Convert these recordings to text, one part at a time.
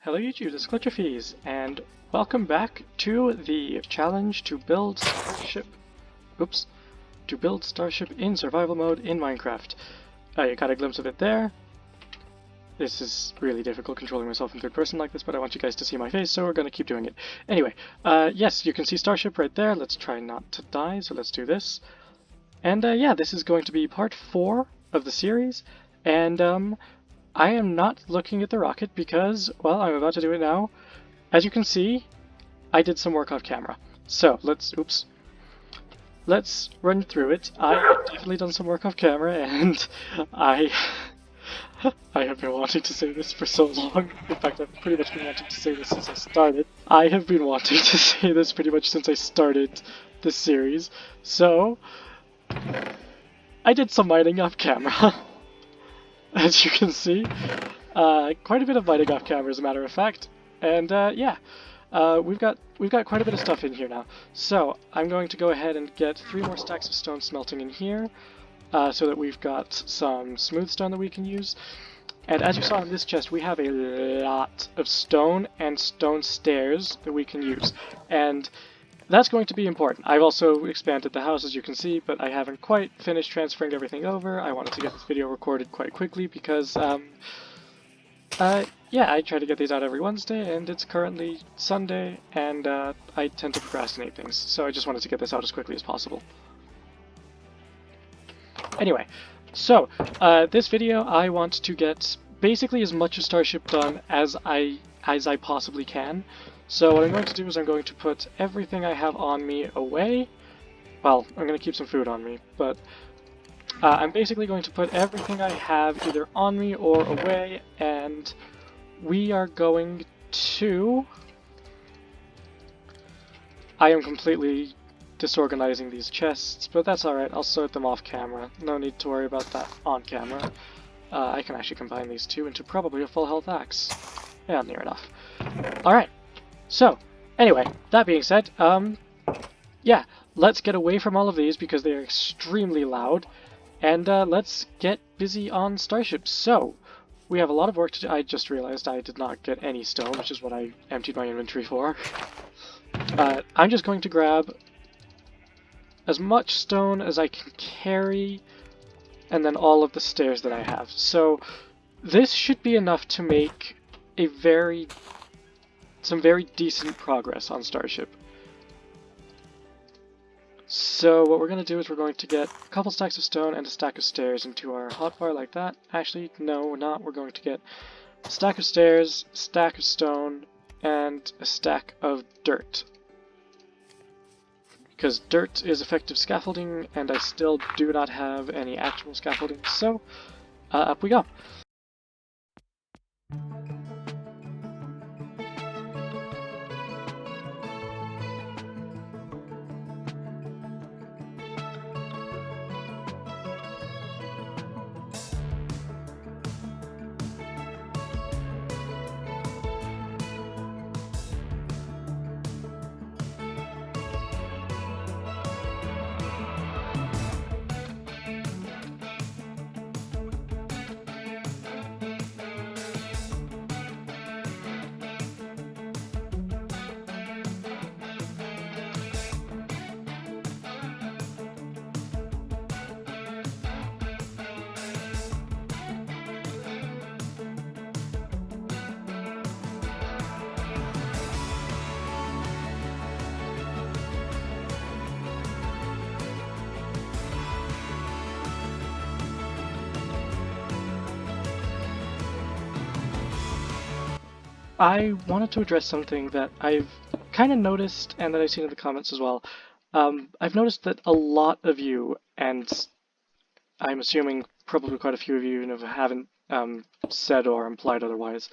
Hello YouTube, this is Glitcherfees, and welcome back to the challenge to build Starship. Oops, to build Starship in survival mode in Minecraft. You got a glimpse of it there. This is really difficult controlling myself in third person like this, but I want you guys to see my face, so we're gonna keep doing it. Anyway, yes, you can see Starship right there. Let's try not to die, so let's do this. And yeah, this is going to be part 4 of the series, and I am not looking at the rocket because, well, I'm about to do it now. As you can see, I did some work off camera. So, let's run through it. I have definitely done some work off camera, and I have been wanting to say this for so long. In fact, I've pretty much been wanting to say this since I started. I have been wanting to say this pretty much since I started this series. So, I did some mining off camera. As you can see, quite a bit of mining off camera, as a matter of fact, and yeah, we've got quite a bit of stuff in here now. So I'm going to go ahead and get 3 more stacks of stone smelting in here, so that we've got some smooth stone that we can use. And as you saw in this chest, we have a lot of stone and stone stairs that we can use, and that's going to be important. I've also expanded the house, as you can see, but I haven't quite finished transferring everything over. I wanted to get this video recorded quite quickly because, yeah, I try to get these out every Wednesday, and it's currently Sunday, and I tend to procrastinate things, so I just wanted to get this out as quickly as possible. Anyway, so, this video I want to get basically as much of Starship done as I possibly can. So what I'm going to do is I'm going to put everything I have on me away. Well, I'm going to keep some food on me, but I'm basically going to put everything I have either on me or away, and we are going to... I am completely disorganizing these chests, but that's alright, I'll sort them off camera. No need to worry about that on camera. I can actually combine these two into probably a full health axe. Yeah, near enough. Alright. So, anyway, that being said, yeah, let's get away from all of these because they are extremely loud, and let's get busy on Starship. So, we have a lot of work to do. I just realized I did not get any stone, which is what I emptied my inventory for. I'm just going to grab as much stone as I can carry, and then all of the stairs that I have. So, this should be enough to make a some very decent progress on Starship. So what we're going to do is we're going to get a couple stacks of stone and a stack of stairs into our hotbar like that. Actually, no, we're not. We're going to get a stack of stairs, a stack of stone, and a stack of dirt. Because dirt is effective scaffolding, and I still do not have any actual scaffolding, so up we go. I wanted to address something that I've kind of noticed and that I've seen in the comments as well. I've noticed that a lot of you, and I'm assuming probably quite a few of you even if I haven't said or implied otherwise,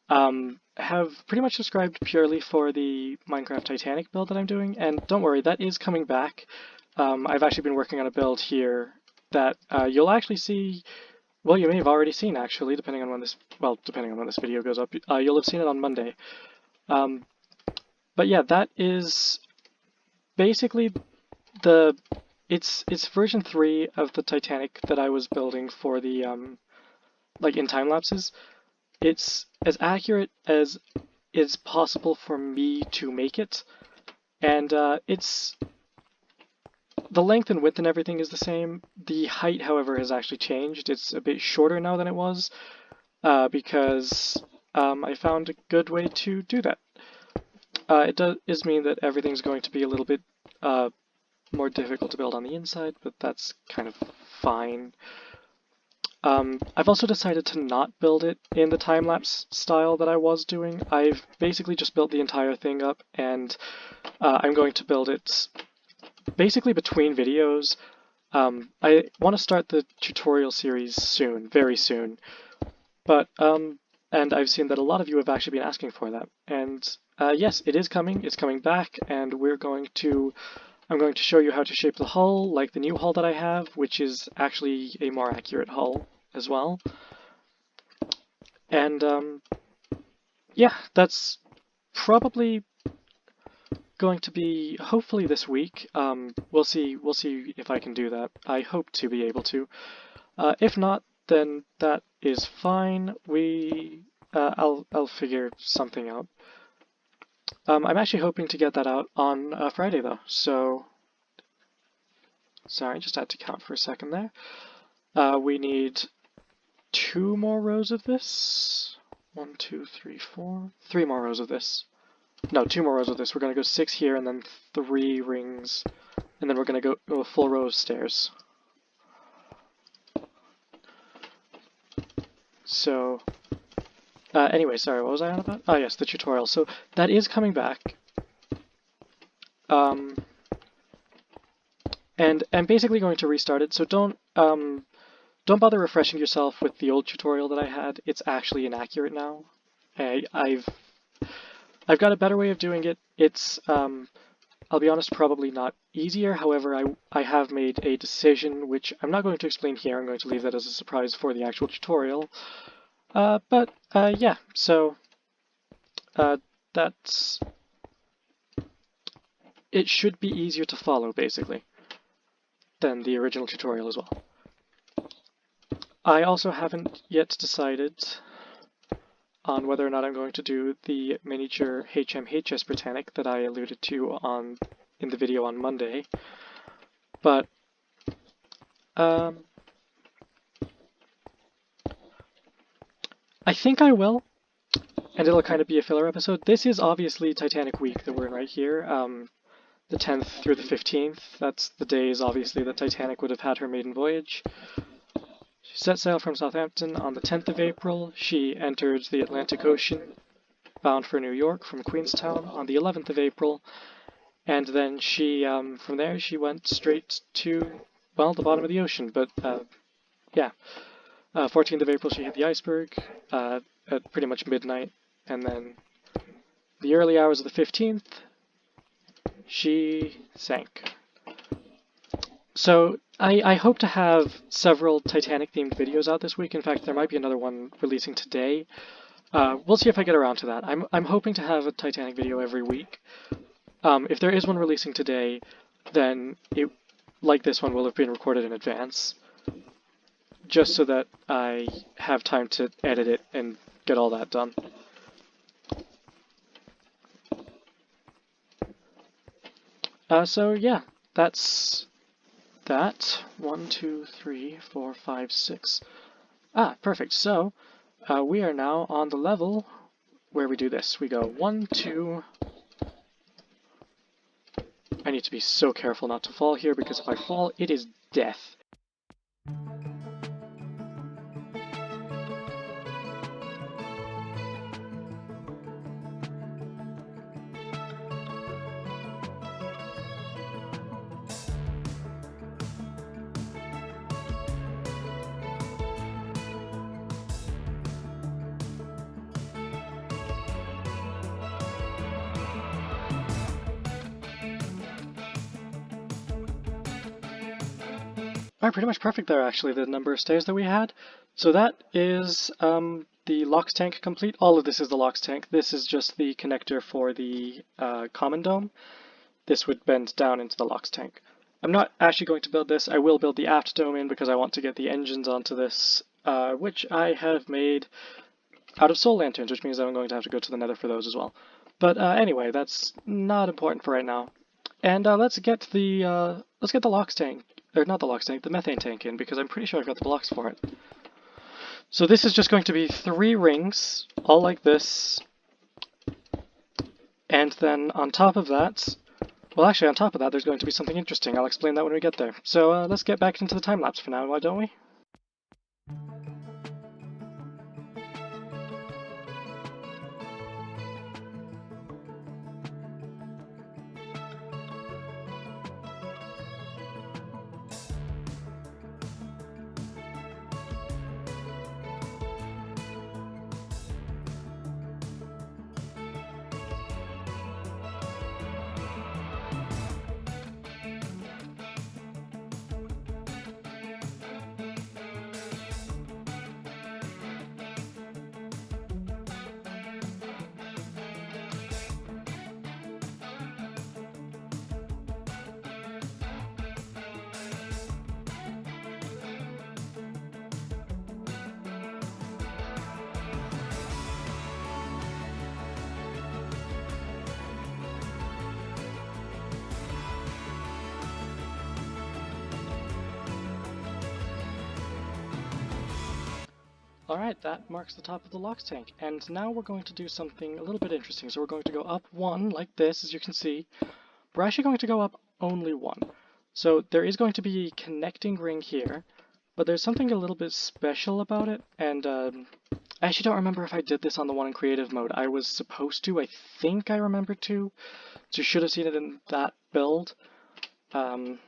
have pretty much subscribed purely for the Minecraft Titanic build that I'm doing, and don't worry, that is coming back. I've actually been working on a build here that you'll actually see. Well, you may have already seen, actually, depending on when this video goes up. You'll have seen it on Monday. But yeah, that is basically it's version 3 of the Titanic that I was building for the like in time lapses. it's as accurate as is possible for me to make it, and the length and width and everything is the same. The height, however, has actually changed. It's a bit shorter now than it was, because I found a good way to do that. It does mean that everything's going to be a little bit more difficult to build on the inside, but that's kind of fine. I've also decided to not build it in the time-lapse style that I was doing. I've basically just built the entire thing up, and I'm going to build it basically between videos. I want to start the tutorial series soon, very soon, but and I've seen that a lot of you have actually been asking for that, and yes, it is coming. It's coming back, and I'm going to show you how to shape the hull, like the new hull that I have, which is actually a more accurate hull as well. And yeah, that's probably going to be hopefully this week. We'll see if I can do that. I hope to be able to. If not, then that is fine. I'll figure something out. I'm actually hoping to get that out on Friday though, so sorry, just had to count for a second there. We need 2 more rows of this. 1, 2, 3, 4. 3 more rows of this. No, 2 more rows of this. We're going to go 6 here and then 3 rings, and then we're going to go a full row of stairs. So, anyway, sorry, what was I on about? Oh yes, the tutorial. So that is coming back. And I'm basically going to restart it, so don't bother refreshing yourself with the old tutorial that I had. It's actually inaccurate now. I've got a better way of doing it. It's, I'll be honest, probably not easier. However, I have made a decision, which I'm not going to explain here. I'm going to leave that as a surprise for the actual tutorial. But yeah, so that's... It should be easier to follow, basically, than the original tutorial as well. I also haven't yet decided on whether or not I'm going to do the miniature HMHS Britannic that I alluded to in the video on Monday, but I think I will, and it'll kind of be a filler episode. This is obviously Titanic week that we're in right here, the 10th through the 15th. That's the days, obviously, that Titanic would have had her maiden voyage. She set sail from Southampton on the 10th of April. She entered the Atlantic Ocean, bound for New York from Queenstown on the 11th of April, and then she, from there, she went straight to, well, the bottom of the ocean, but, yeah. 14th of April she hit the iceberg, at pretty much midnight, and then the early hours of the 15th, she sank. So, I hope to have several Titanic-themed videos out this week. In fact, there might be another one releasing today. We'll see if I get around to that. I'm hoping to have a Titanic video every week. If there is one releasing today, then it, like this one, will have been recorded in advance, just so that I have time to edit it and get all that done. So yeah, that's that. 1, 2, 3, 4, 5, 6. Ah, perfect. So we are now on the level where we do this. We go 1, 2. I need to be so careful not to fall here, because if I fall, it is death. Alright, pretty much perfect there, actually, the number of stairs that we had. So that is the LOX tank complete. All of this is the LOX tank. This is just the connector for the common dome. This would bend down into the LOX tank. I'm not actually going to build this. I will build the aft dome in because I want to get the engines onto this, which I have made out of soul lanterns, which means that I'm going to have to go to the Nether for those as well. But anyway, that's not important for right now. And let's get the lox tank, or not the lox tank, the methane tank in, because I'm pretty sure I've got the blocks for it. So this is just going to be 3 rings, all like this, and then on top of that, well actually on top of that there's going to be something interesting. I'll explain that when we get there. So let's get back into the time-lapse for now, why don't we? Alright, that marks the top of the lox tank, and now we're going to do something a little bit interesting. So we're going to go up 1, like this, as you can see. We're actually going to go up only 1. So there is going to be a connecting ring here, but there's something a little bit special about it, and I actually don't remember if I did this on the one in creative mode. I was supposed to, I think I remember to, so you should have seen it in that build. But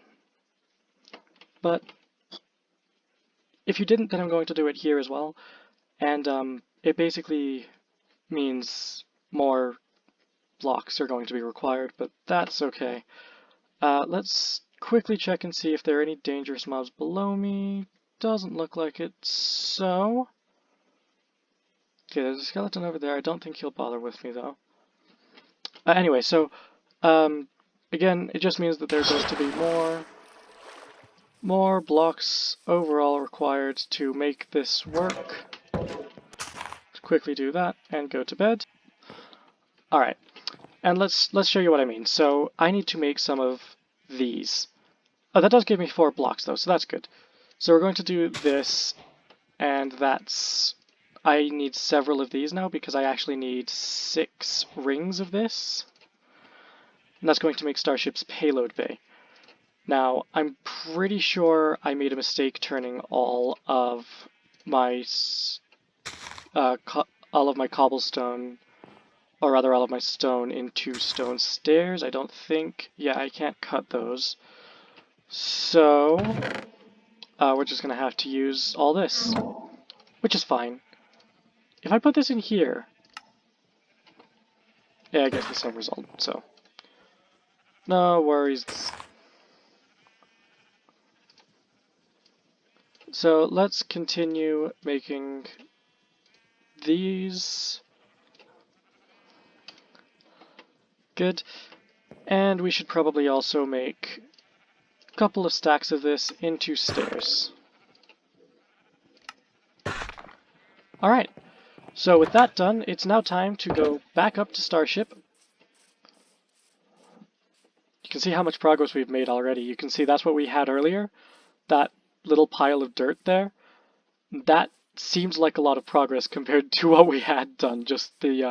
if you didn't, then I'm going to do it here as well. And it basically means more blocks are going to be required, but that's okay. Let's quickly check and see if there are any dangerous mobs below me. Doesn't look like it, so... Okay, there's a skeleton over there. I don't think he'll bother with me, though. Anyway, so, again, it just means that there's going to be more blocks overall required to make this work. Let's quickly do that and go to bed. Alright, and let's show you what I mean. So I need to make some of these. Oh, that does give me 4 blocks though, so that's good. So we're going to do this, and that's... I need several of these now because I actually need 6 rings of this. And that's going to make Starship's payload bay. Now, I'm pretty sure I made a mistake turning all of my cobblestone, or rather all of my stone, into stone stairs. I don't think... Yeah, I can't cut those. So, we're just going to have to use all this, which is fine. If I put this in here... Yeah, I guess the same result, so... No worries. So let's continue making these. Good. And we should probably also make a couple of stacks of this into stairs. Alright, so with that done, it's now time to go back up to Starship. You can see how much progress we've made already. You can see that's what we had earlier. That little pile of dirt there, that seems like a lot of progress compared to what we had done. Just the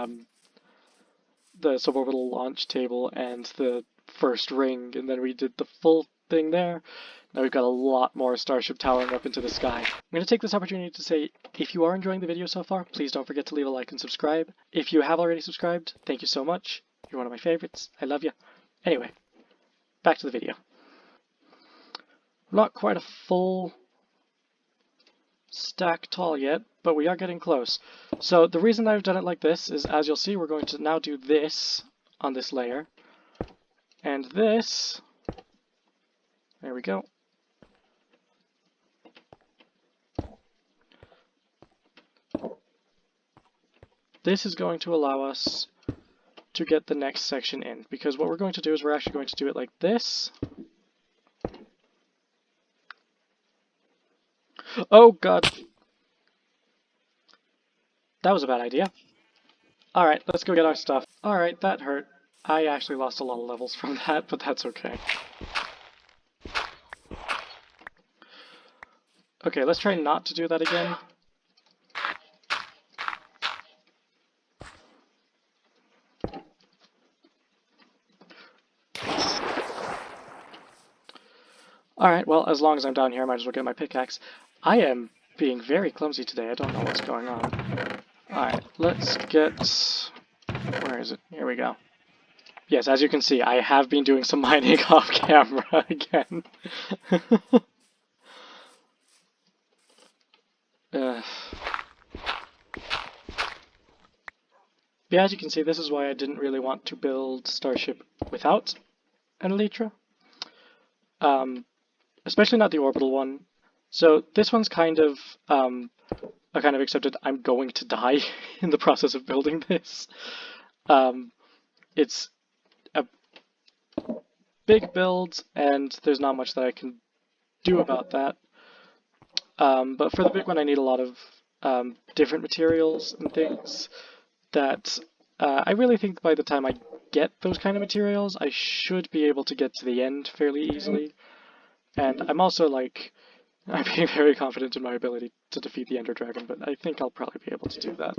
suborbital launch table and the first ring, and then we did the full thing there. Now we've got a lot more Starship towering up into the sky. I'm going to take this opportunity to say, if you are enjoying the video so far, please don't forget to leave a like and subscribe. If you have already subscribed, thank you so much. You're one of my favorites. I love you. Anyway, back to the video. Not quite a full stack tall yet, but we are getting close. So the reason I've done it like this is, as you'll see, we're going to now do this on this layer. And this, there we go. This is going to allow us to get the next section in, because what we're going to do is we're actually going to do it like this. Oh god! that was a bad idea. Alright, let's go get our stuff. Alright, that hurt. I actually lost a lot of levels from that, but that's okay. Okay, let's try not to do that again. Alright, well, as long as I'm down here, I might as well get my pickaxe. I am being very clumsy today. I don't know what's going on. Alright, let's get... Where is it? Here we go. Yes, as you can see, I have been doing some mining off camera again. Yeah, as you can see, this is why I didn't really want to build Starship without an elytra. Especially not the orbital one. So this one's kind of, I kind of accepted I'm going to die in the process of building this. It's a big build, and there's not much that I can do about that. But for the big one, I need a lot of different materials and things that I really think by the time I get those kind of materials, I should be able to get to the end fairly easily. And I'm also, like, I'm being very confident in my ability to defeat the Ender Dragon, but I think I'll probably be able to do that.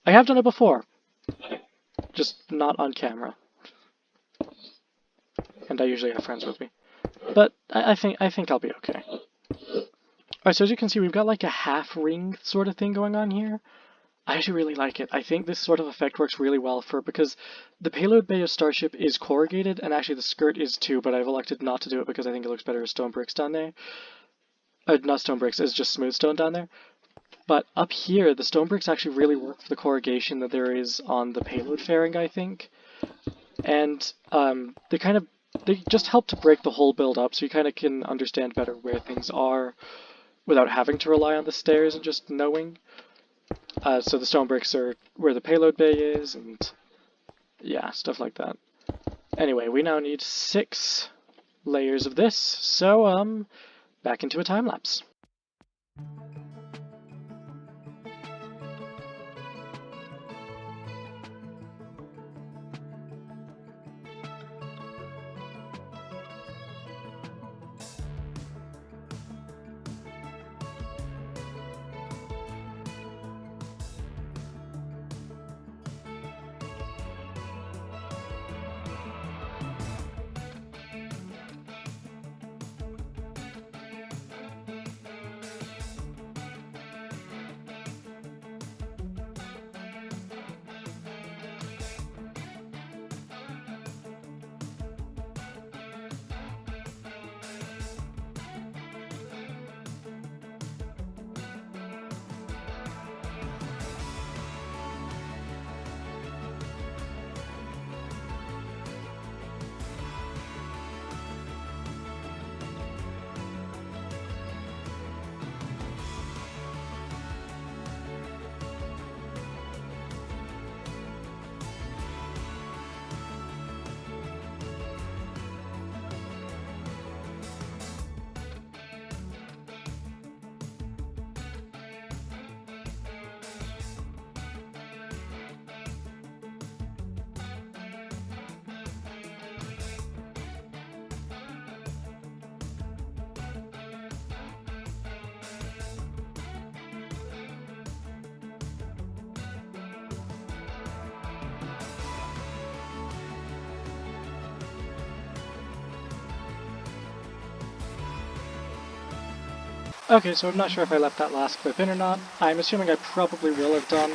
I have done it before, just not on camera. And I usually have friends with me. But I think I'll be okay. Alright, so as you can see, we've got like a half ring sort of thing going on here. I actually really like it. I think this sort of effect works really well because the payload bay of Starship is corrugated, and actually the skirt is too, but I've elected not to do it because I think it looks better as stone bricks down there. Not stone bricks, as just smooth stone down there. But up here, the stone bricks actually really work for the corrugation that there is on the payload fairing, I think. And they just help to break the whole build up, so you kind of can understand better where things are without having to rely on the stairs and just knowing. So the stone bricks are where the payload bay is, and yeah, stuff like that. Anyway, we now need 6 layers of this, so back into a time lapse. Okay, so I'm not sure if I left that last clip in or not. I'm assuming I probably will have done.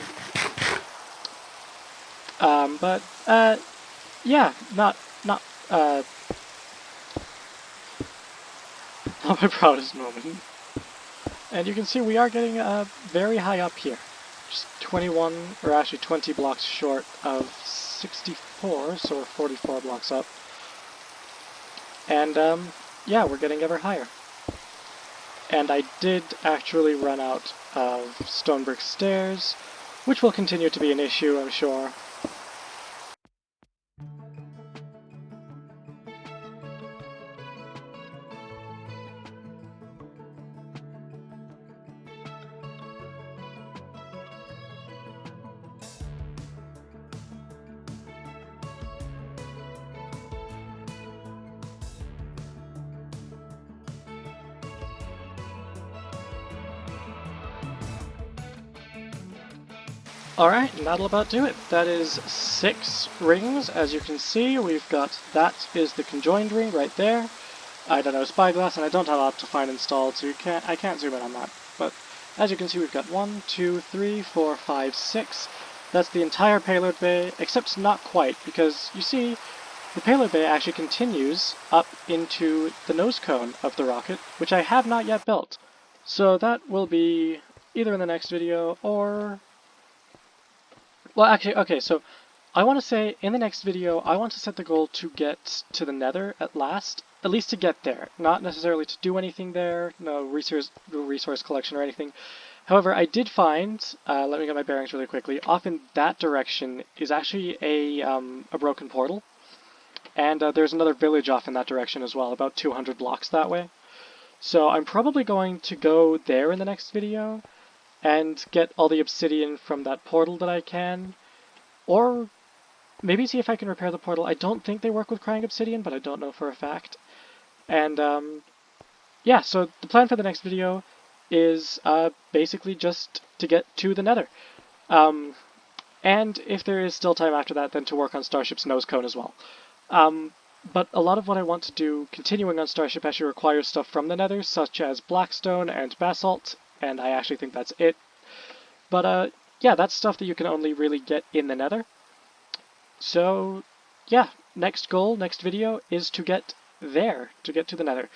Yeah, not not my proudest moment. And you can see we are getting very high up here. Just 21, or actually 20 blocks short of 64, so we're 44 blocks up. And yeah, we're getting ever higher. And I did actually run out of stone brick stairs, which will continue to be an issue, I'm sure. Alright, and that'll about do it. That is 6 rings, as you can see. We've got, that is the conjoined ring right there. I don't know spyglass, and I don't have Optifine installed, so I can't zoom in on that. But as you can see, we've got 1, 2, 3, 4, 5, 6. That's the entire payload bay, except not quite, because you see, the payload bay actually continues up into the nosecone of the rocket, which I have not yet built. So that will be either in the next video or... Well, actually, okay, so I want to say in the next video, I want to set the goal to get to the Nether at least to get there. Not necessarily to do anything there, no resource collection or anything. However, I did find, let me get my bearings really quickly, off in that direction is actually a broken portal. And there's another village off in that direction as well, about 200 blocks that way. So I'm probably going to go there in the next video and get all the obsidian from that portal that I can. Or maybe see if I can repair the portal. I don't think they work with crying obsidian, but I don't know for a fact. And yeah, so the plan for the next video is basically just to get to the Nether. And if there is still time after that, then to work on Starship's nosecone as well. But a lot of what I want to do, continuing on Starship, actually requires stuff from the Nether, such as blackstone and basalt, and I actually think that's it. But yeah, that's stuff that you can only really get in the Nether. So yeah, next goal, next video, is to get there, to get to the Nether.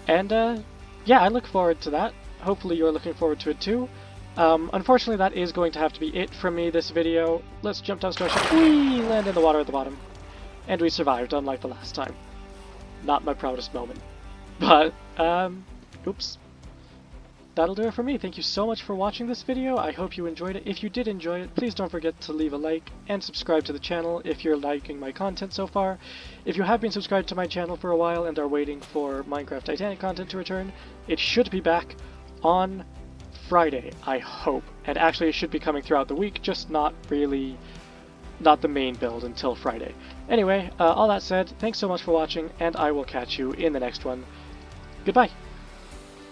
And yeah, I look forward to that. Hopefully you're looking forward to it too. Unfortunately, that is going to have to be it from me this video. Let's jump down Starship. Whee! Land in the water at the bottom. And we survived, unlike the last time. Not my proudest moment. But, oops. That'll do it for me. Thank you so much for watching this video. I hope you enjoyed it. If you did enjoy it, please don't forget to leave a like and subscribe to the channel if you're liking my content so far. If you have been subscribed to my channel for a while and are waiting for Minecraft Titanic content to return, it should be back on Friday, I hope. And actually it should be coming throughout the week, just not the main build until Friday. Anyway, all that said, thanks so much for watching, and I will catch you in the next one. Goodbye!